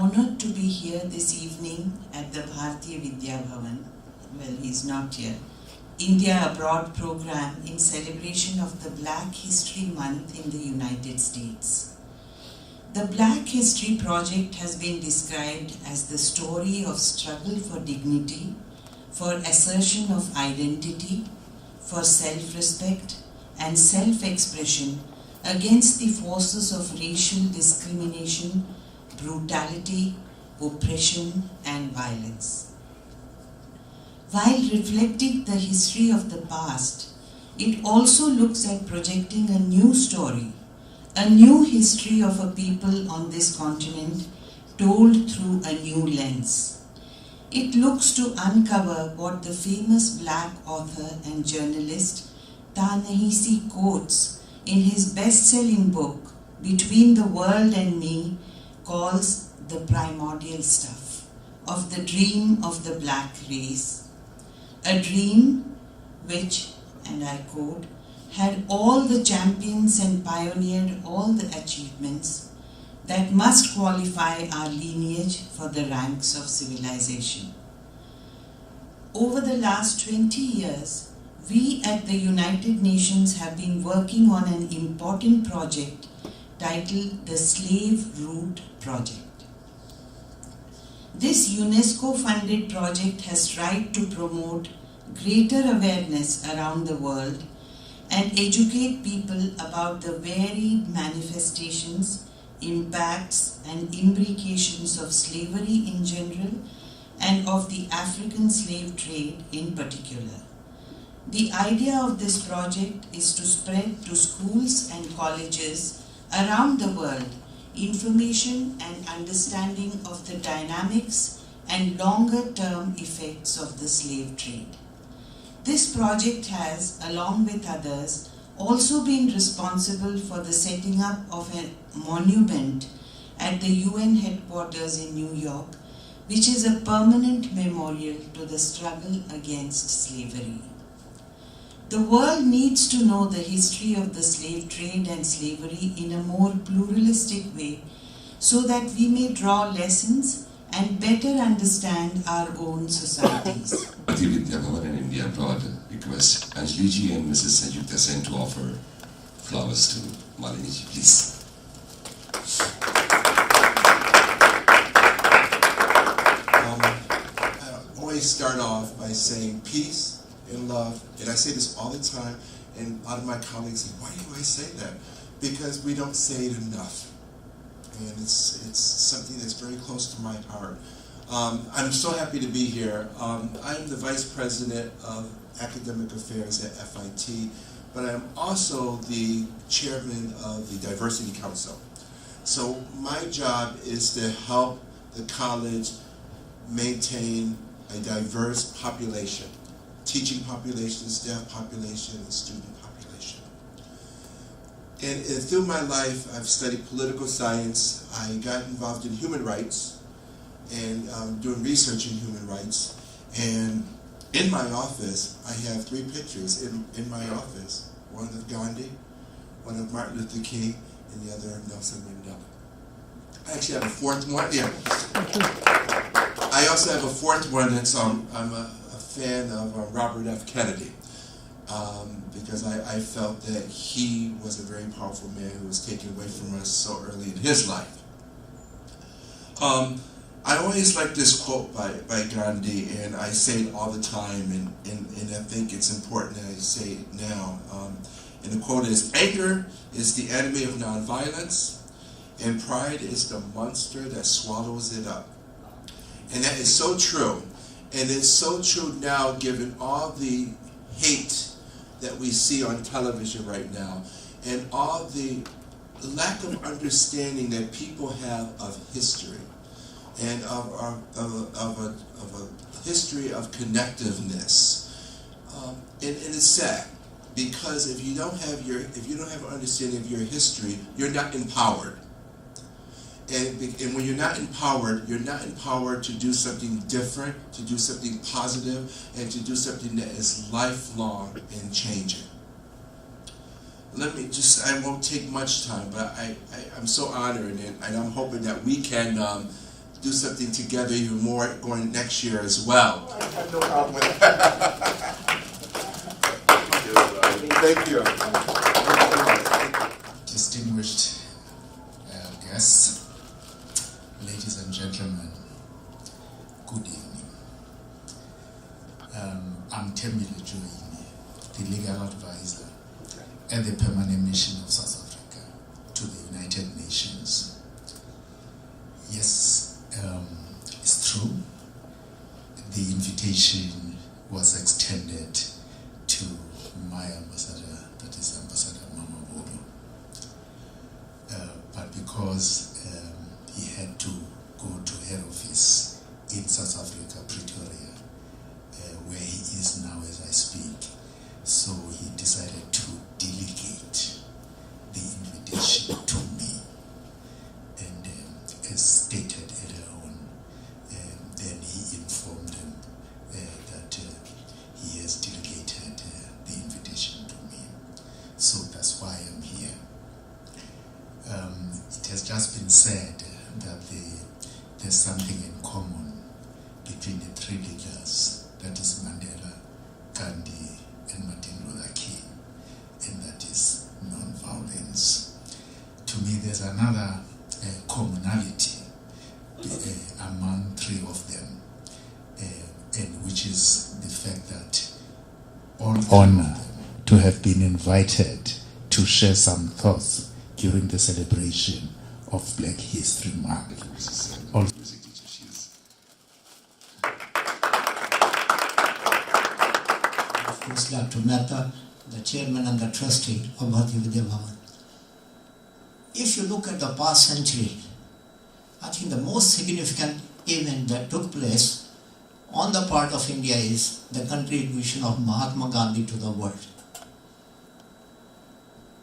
honored to be here this evening at the Bharatiya Vidya Bhavan. Well, he's not here. India Abroad program in celebration of the Black History Month in the United States. The Black History Project has been described as the story of struggle for dignity, for assertion of identity, for self-respect and self-expression against the forces of racial discrimination, brutality, oppression and violence. While reflecting the history of the past, it also looks at projecting a new story, a new history of a people on this continent told through a new lens. It looks to uncover what the famous black author and journalist Ta-Nehisi Coates in his best-selling book Between the World and Me calls the primordial stuff of the dream of the black race. A dream which, and I quote, had all the champions and pioneered all the achievements that must qualify our lineage for the ranks of civilization. Over the last 20 years, we at the United Nations have been working on an important project titled the Slave Route Project. This UNESCO-funded project has tried to promote greater awareness around the world and educate people about the varied manifestations, impacts and implications of slavery in general and of the African slave trade in particular. The idea of this project is to spread to schools and colleges around the world information and understanding of the dynamics and longer-term effects of the slave trade. This project has, along with others, also been responsible for the setting up of a monument at the UN headquarters in New York, which is a permanent memorial to the struggle against slavery. The world needs to know the history of the slave trade and slavery in a more pluralistic way so that we may draw lessons and better understand our own societies. Bharatiya Vidya Bhavan and India Abroad request Anjali ji and Mrs. Sanjukta Sen to offer flowers to Malini ji, please. I always start off by saying peace and love, and I say this all the time, and a lot of my colleagues say, why do I say that? Because we don't say it enough, and it's something that's very close to my heart. I'm so happy to be here. I'm the Vice President of Academic Affairs at FIT, but I'm also the Chairman of the Diversity Council. So my job is to help the college maintain a diverse population. Teaching population, staff population, and student population. And through my life, I've studied political science. I got involved in human rights and doing research in human rights. And in my office, I have 3 pictures in my office. One of Gandhi, one of Martin Luther King, and the other of Nelson Mandela. I actually have a 4th one. Yeah. I also have a 4th one that's I'm a fan of Robert F. Kennedy because I felt that he was a very powerful man who was taken away from us so early in his life. I always like this quote by Gandhi, and I say it all the time, and I think it's important that I say it now. And the quote is, "Anger is the enemy of nonviolence, and pride is the monster that swallows it up." And that is so true. And it's so true now, given all the hate that we see on television right now, and all the lack of understanding that people have of history, and of a history of connectiveness. And it's sad, because if you don't have an understanding of your history, you're not empowered. And when you're not empowered to do something different, to do something positive, and to do something that is lifelong and changing. I won't take much time, but I'm so honored, and I'm hoping that we can do something together even more going next year as well. I have no problem with that. Thank you. Distinguished guests, ladies and gentlemen, good evening. I'm Tembile Joini, the legal advisor at the Permanent Mission of South Africa to the United Nations. Yes, it's true. The invitation was extended to my ambassador, that is Ambassador Mama Bobo. But because he had to go to head office in South Africa, Pretoria, where he is now as I speak, so he decided to delegate the invitation to me. And as stated earlier on, then he informed them that he has delegated the invitation to me. So that's why I'm here. It has just been said that there's something in common between the three leaders, that is Mandela, Gandhi, and Martin Luther King, and that is non-violence. To me, there's another commonality among three of them, and which is the fact that all honor to have been invited to share some thoughts during the celebration of Black History Month. Of course, Dr. Mehta, the chairman and the trustee of Bharatiya Vidya Bhavan. If you look at the past century, I think the most significant event that took place on the part of India is the contribution of Mahatma Gandhi to the world.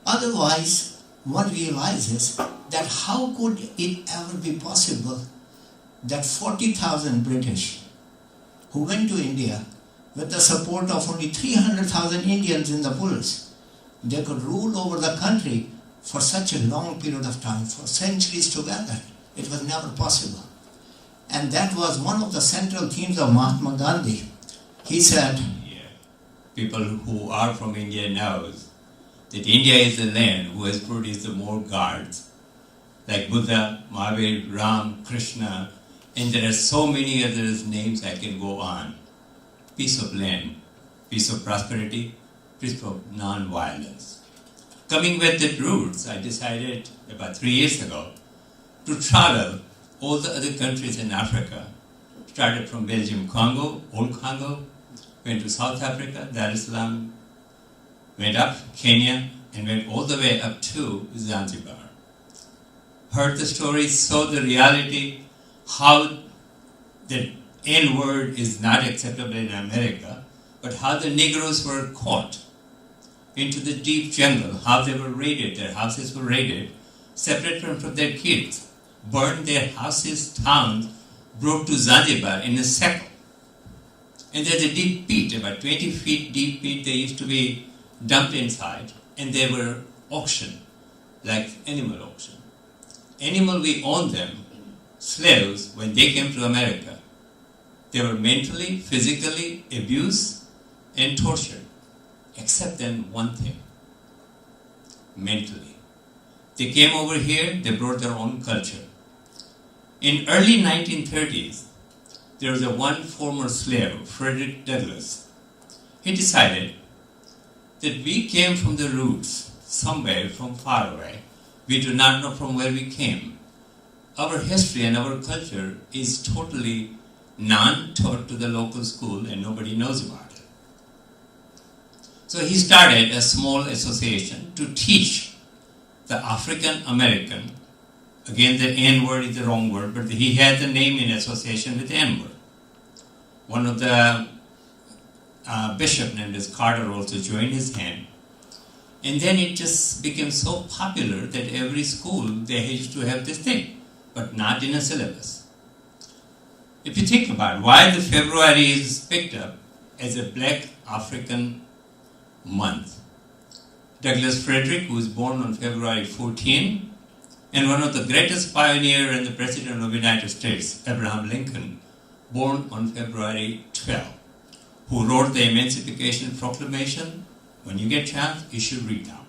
Otherwise, one realizes that how could it ever be possible that 40,000 British who went to India with the support of only 300,000 Indians in the bullets, they could rule over the country for such a long period of time, for centuries together. It was never possible. And that was one of the central themes of Mahatma Gandhi. He said, people who are from India knows that India is the land who has produced the more gods, like Buddha, Mahavir, Ram, Krishna, and there are so many other names I can go on. Peace of land, peace of prosperity, peace of non-violence. Coming with the roots, I decided about 3 years ago to travel all the other countries in Africa. Started from Belgium, Congo, Old Congo, went to South Africa, Dar es Salaam, went up Kenya, and went all the way up to Zanzibar. Heard the stories, saw the reality, how the N-word is not acceptable in America, but how the Negroes were caught into the deep jungle, how they were raided, their houses were raided, separated from their kids, burned their houses, towns, brought to Zanzibar in a second. And there's a deep pit, about 20 feet deep pit, they used to be dumped inside, and they were auctioned, like animal auction. Animal, we owned them, slaves, when they came to America. They were mentally, physically abused and tortured, except then one thing, mentally. They came over here, they brought their own culture. In early 1930s, there was one former slave, Frederick Douglass. He decided that we came from the roots, somewhere from far away. We do not know from where we came. Our history and our culture is totally non-taught to the local school and nobody knows about it. So he started a small association to teach the African American, again the N-word is the wrong word, but he had the name in association with N-word. One of the bishop named as Carter also joined his hand. And then it just became so popular that every school, they used to have this thing, but not in a syllabus. If you think about it, why the February is picked up as a Black African month. Douglas Frederick, who was born on February 14, and one of the greatest pioneer and the President of the United States, Abraham Lincoln, born on February 12, who wrote the Emancipation Proclamation. When you get a chance, you should read that.